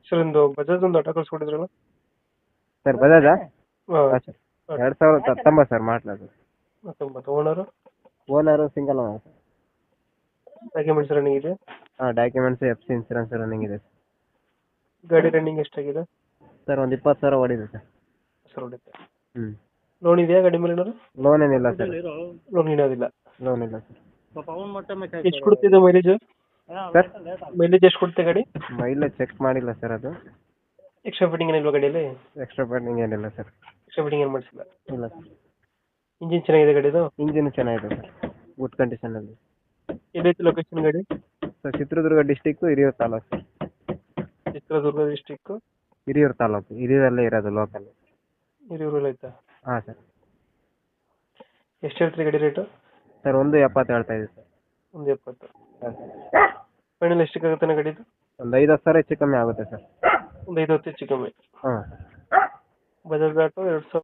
Sir ಒಂದು ಬಜಾಜ್ ಒಂದು auto ಕಳ್ಸ್ಕೊಟ್ಟಿದ್ರಲ್ಲ. Sir ಬಜಾಜಾ? ಹಾಂ ಹಾಂ ಸರ್ 2019 ಸರ್ ಮಾట్లాಡೋದು. 19 owner. Owner single owner sir. Documents running ಇದೆ. ಹಾಂ ಡಾಕ್ಯುಮೆಂಟ್ಸ್ FC ಇನ್ಸೂರೆನ್ಸ್ ರನ್ನಿಂಗ್ ಇದೆ ಸರ್. ಗಾಡಿ ರನ್ನಿಂಗ್ ಎಷ್ಟಾಗಿದೆ? ಸರ್ ಒಂದು 20,000 ಓಡಿದೆ ಸರ್. ಸರ್ ಹೊಡಿತೆ. ಹ್ಞೂ. ಲೋನ್ ಇದೆಯಾ ಗಾಡಿ ಮೇಲೆ ಏನಾದ್ರು? ಲೋನ್ ಏನಿಲ್ಲ ಸರ್. ಲೋನ್ ಇರೋದಿಲ್ಲ. ಲೋನ್ ಇಲ್ಲ ಸರ್. ಎಷ್ಟು ಕೊಡ್ತಿದೆ ಮೈಲೇಜ್? ಸರ್ ಮೈಲೇಜ್ ಎಷ್ಟು ಕೊಡುತ್ತೆ ಗಾಡಿ? ಮೈಲೇಜ್ ಚೆಕ್ ಮಾಡಿಲ್ಲ ಸರ್ ಅದು. ಎಕ್ಸ್ಟ್ರಾ ಫಿಟ್ಟಿಂಗ್ ಏನಿಲ್ವಾ ಗಾಡಿಯಲ್ಲಿ? ಎಕ್ಸ್ಟ್ರಾ ಪೆಂಡಿಂಗ್ ಏನಿಲ್ಲ ಸರ್. ಎಕ್ಸ್ಟ್ರಾ ಫಿಟ್ಟಿಂಗ್ ಏನು ಮಾಡಿಸಿಲ್ಲ. ಇಲ್ಲ ಸರ್. ಇಂಜಿನ್ ಚೆನ್ನಾಗಿದೆ ಗಾಡಿದು? ಇಂಜಿನ್ ಚೆನ್ನಾಗಿದೆ ಸರ್, ಗುಡ್ ಕಂಡೀಷನಲ್ಲಿ. ಎಲ್ಲೈತೆ ಲೊಕೇಶನ್ ಗಾಡಿ? Sir Chitradurga district Hiriyur taluk. Chitradurga district Hiriyur taluk, ಹಿರಿಯೂರಲ್ಲೇ ಇರೋದು ಲೋಕಲ್. ಹಿರಿಯೂರಲ್ಲಿ ಆಯ್ತಾ? ಹಾಂ ಸರ್. ಎಷ್ಟು ಹೇಳ್ತೀರಿ ಗಾಡಿ ರೇಟು? ಸರ್ 1.70 ಹೇಳ್ತಾ ಇದೆ ಸರ್. 1.70. ಹಾಂ ಸರ್. ಫೈನಲ್ ಎಷ್ಟಕ್ಕೆ ಆಗುತ್ತೆ ಗಾಡಿದು? ಒಂದು 5-10 ಸಾವಿರ ಹೆಚ್ಚು ಕಮ್ಮಿ ಆಗುತ್ತೆ ಸರ್. ಒಂದು 5-10 ಹೆಚ್ಚು ಕಮ್ಮಿ. ಹಾಂ. ಬಜಾಜ್ ಆಟೋ 2000